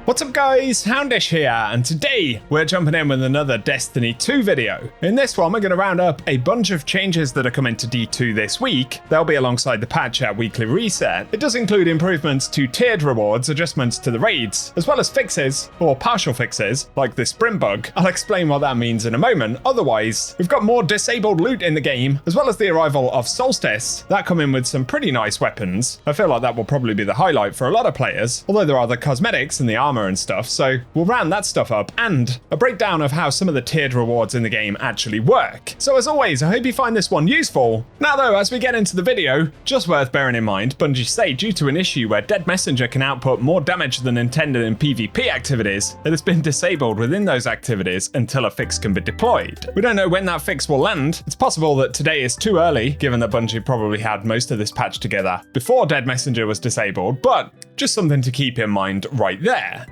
What's up guys, Houndish here, and today we're jumping in with another Destiny 2 video. In this one we're going to round up a bunch of changes that are coming to D2 this week. They'll be alongside the patch at Weekly Reset. It does include improvements to tiered rewards, adjustments to the raids, as well as fixes, or partial fixes, like the sprint bug. I'll explain what that means in a moment. Otherwise, we've got more disabled loot in the game, as well as the arrival of Solstice. That come in with some pretty nice weapons. I feel like that will probably be the highlight for a lot of players, although there are the cosmetics and the armor and stuff, so we'll round that stuff up, and a breakdown of how some of the tiered rewards in the game actually work. So as always, I hope you find this one useful. Now though, as we get into the video, just worth bearing in mind, Bungie say due to an issue where Dead Messenger can output more damage than intended in PvP activities, it has been disabled within those activities until a fix can be deployed. We don't know when that fix will land. It's possible that today is too early, given that Bungie probably had most of this patch together before Dead Messenger was disabled, but just something to keep in mind right there.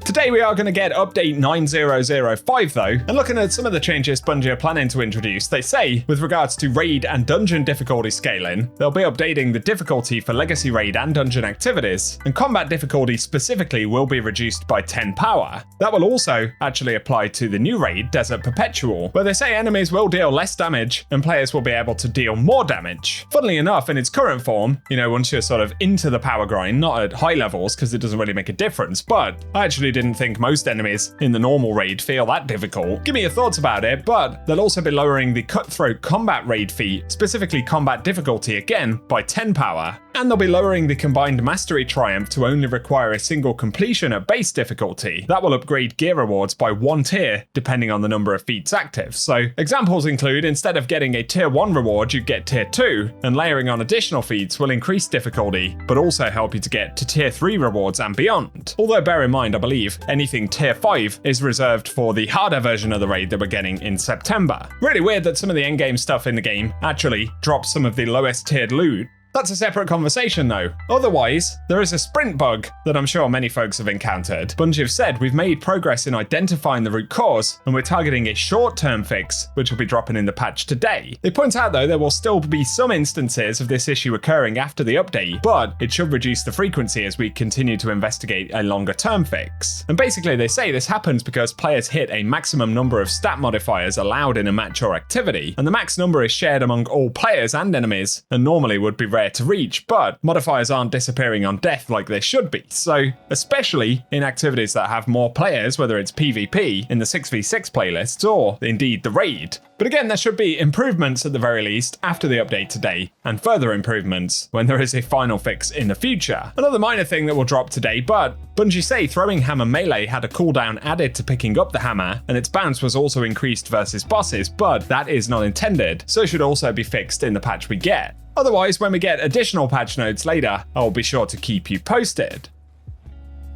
Today we are going to get update 9005 though, and looking at some of the changes Bungie are planning to introduce, they say, with regards to raid and dungeon difficulty scaling, they'll be updating the difficulty for legacy raid and dungeon activities, and combat difficulty specifically will be reduced by 10 power. That will also actually apply to the new raid, Desert Perpetual, where they say enemies will deal less damage and players will be able to deal more damage. Funnily enough, in its current form, once you're sort of into the power grind, not at high levels because it doesn't really make a difference, but I actually didn't think most enemies in the normal raid feel that difficult. Give me your thoughts about it, but they'll also be lowering the cutthroat combat raid feat, specifically combat difficulty again, by 10 power. And they'll be lowering the combined mastery triumph to only require a single completion at base difficulty. That will upgrade gear rewards by 1 tier, depending on the number of feats active. So examples include, instead of getting a tier 1 reward, you get tier 2, and layering on additional feats will increase difficulty, but also help you to get to tier 3 rewards and beyond. Although bear in mind, I believe, anything tier 5 is reserved for the harder version of the raid that we're getting in September. Really weird that some of the endgame stuff in the game actually drops some of the lowest tiered loot. That's a separate conversation though. Otherwise, there is a sprint bug that I'm sure many folks have encountered. Bungie have said we've made progress in identifying the root cause, and we're targeting a short-term fix, which will be dropping in the patch today. They point out though there will still be some instances of this issue occurring after the update, but it should reduce the frequency as we continue to investigate a longer-term fix. And basically they say this happens because players hit a maximum number of stat modifiers allowed in a match or activity, and the max number is shared among all players and enemies, and normally would be rare to reach, but modifiers aren't disappearing on death like they should be. So, especially in activities that have more players, whether it's PvP in the 6v6 playlists or indeed the raid. But again, there should be improvements at the very least after the update today, and further improvements when there is a final fix in the future. Another minor thing that will drop today, but Bungie say throwing hammer melee had a cooldown added to picking up the hammer, and its bounce was also increased versus bosses, but that is not intended, so should also be fixed in the patch we get. Otherwise, when we get additional patch notes later, I'll be sure to keep you posted.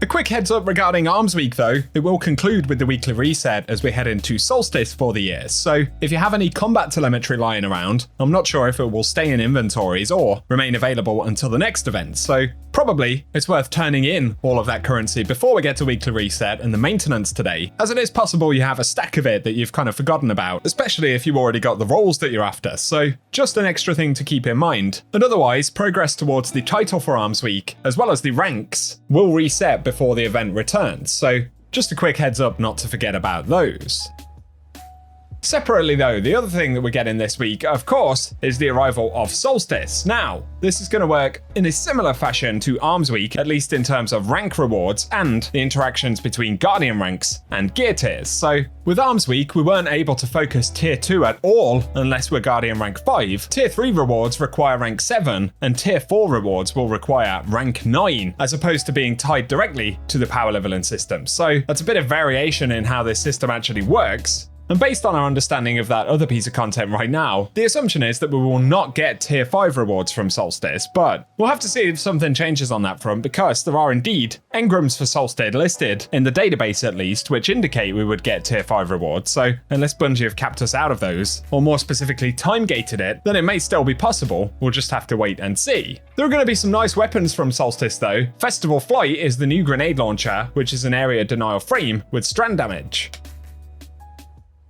A quick heads up regarding Arms Week though, it will conclude with the weekly reset as we head into Solstice for the year, so if you have any combat telemetry lying around, I'm not sure if it will stay in inventories or remain available until the next event, so probably it's worth turning in all of that currency before we get to weekly reset and the maintenance today, as it is possible you have a stack of it that you've kind of forgotten about, especially if you already got the roles that you're after, so just an extra thing to keep in mind. And otherwise, progress towards the title for Arms Week, as well as the ranks, will reset before the event returns, so just a quick heads up not to forget about those. Separately though, the other thing that we're getting this week, of course, is the arrival of Solstice. Now, this is going to work in a similar fashion to Arms Week, at least in terms of rank rewards and the interactions between Guardian ranks and gear tiers. So, with Arms Week, we weren't able to focus tier 2 at all unless we're Guardian rank 5. Tier 3 rewards require rank 7, and tier 4 rewards will require rank 9, as opposed to being tied directly to the power leveling system. So, that's a bit of variation in how this system actually works. And based on our understanding of that other piece of content right now, the assumption is that we will not get tier 5 rewards from Solstice, but we'll have to see if something changes on that front, because there are indeed engrams for Solstice listed, in the database at least, which indicate we would get tier 5 rewards, so unless Bungie have capped us out of those, or more specifically time-gated it, then it may still be possible. We'll just have to wait and see. There are going to be some nice weapons from Solstice though. Festival Flight is the new grenade launcher, which is an area denial frame with strand damage.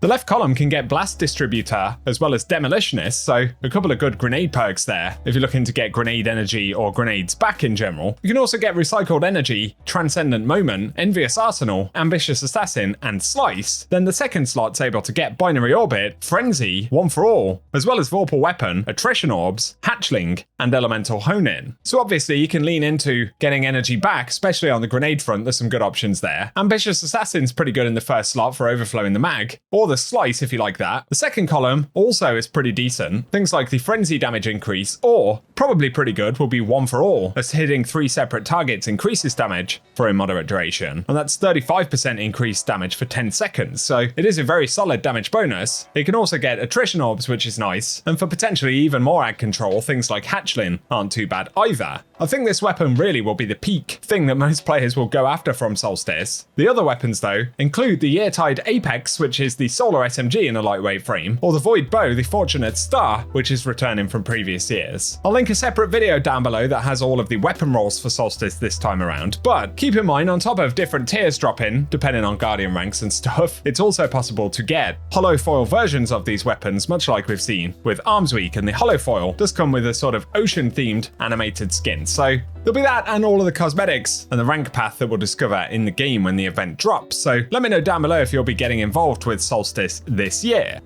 The left column can get Blast Distributor as well as Demolitionist, so a couple of good grenade perks there if you're looking to get grenade energy or grenades back in general. You can also get Recycled Energy, Transcendent Moment, Envious Arsenal, Ambitious Assassin, and Slice. Then the second slot's able to get Binary Orbit, Frenzy, One for All, as well as Vorpal Weapon, Attrition Orbs, Hatchling, and Elemental Hone-In. So obviously you can lean into getting energy back, especially on the grenade front. There's some good options there. Ambitious Assassin's pretty good in the first slot for overflowing the mag, or the Slice if you like that. The second column also is pretty decent. Things like the Frenzy damage increase, or probably pretty good, will be One for All, as hitting 3 separate targets increases damage for a moderate duration. And that's 35% increased damage for 10 seconds, so it is a very solid damage bonus. It can also get Attrition Orbs, which is nice, and for potentially even more ag control, things like Hatchling aren't too bad either. I think this weapon really will be the peak thing that most players will go after from Solstice. The other weapons though include the Yeartide Apex, which is the Solar SMG in a lightweight frame, or the Void Bow, the Fortunate Star, which is returning from previous years. I'll link a separate video down below that has all of the weapon rolls for Solstice this time around, but keep in mind on top of different tiers dropping, depending on Guardian ranks and stuff, it's also possible to get hollow foil versions of these weapons, much like we've seen with Arms Week, and the hollow foil does come with a sort of ocean themed animated skin. So there'll be that and all of the cosmetics and the rank path that we'll discover in the game when the event drops. So let me know down below if you'll be getting involved with Solstice this year.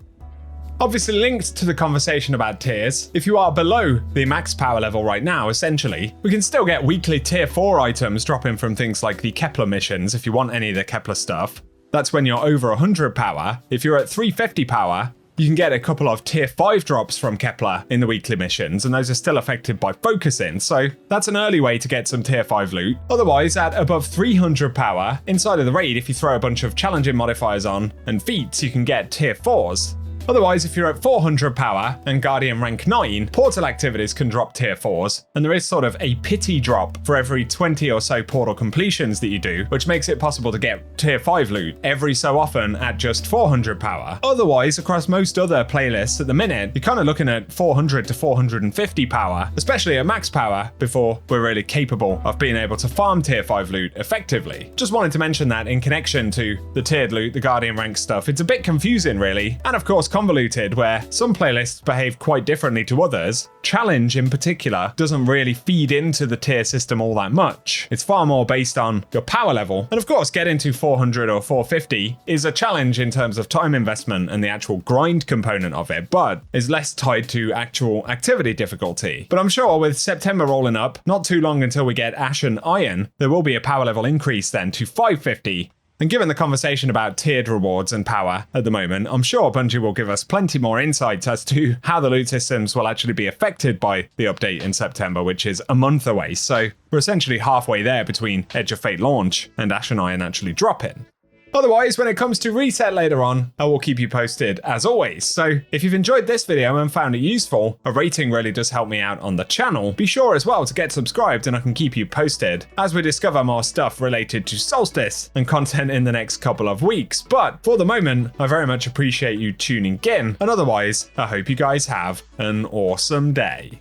Obviously linked to the conversation about tiers, if you are below the max power level right now, essentially, we can still get weekly tier 4 items dropping from things like the Kepler missions if you want any of the Kepler stuff. That's when you're over 100 power. If you're at 350 power, you can get a couple of tier 5 drops from Kepler in the weekly missions, and those are still affected by focusing, so that's an early way to get some tier 5 loot. Otherwise, at above 300 power, inside of the raid, if you throw a bunch of challenging modifiers on and feats, you can get tier 4s. Otherwise, if you're at 400 power and Guardian rank 9, portal activities can drop tier 4s, and there is sort of a pity drop for every 20 or so portal completions that you do, which makes it possible to get tier 5 loot every so often at just 400 power. Otherwise, across most other playlists at the minute, you're kind of looking at 400 to 450 power, especially at max power, before we're really capable of being able to farm tier 5 loot effectively. Just wanted to mention that in connection to the tiered loot, the Guardian rank stuff. It's a bit confusing really, and of course convoluted, where some playlists behave quite differently to others. Challenge in particular doesn't really feed into the tier system all that much. It's far more based on your power level, and of course getting to 400 or 450 is a challenge in terms of time investment and the actual grind component of it, but is less tied to actual activity difficulty. But I'm sure with September rolling up, not too long until we get Ash and Iron, there will be a power level increase then to 550. And given the conversation about tiered rewards and power at the moment, I'm sure Bungie will give us plenty more insights as to how the loot systems will actually be affected by the update in September, which is a month away. So we're essentially halfway there between Edge of Fate launch and Ash and Iron actually dropping. Otherwise, when it comes to reset later on, I will keep you posted as always. So if you've enjoyed this video and found it useful, a rating really does help me out on the channel. Be sure as well to get subscribed and I can keep you posted as we discover more stuff related to Solstice and content in the next couple of weeks. But for the moment, I very much appreciate you tuning in, and otherwise, I hope you guys have an awesome day.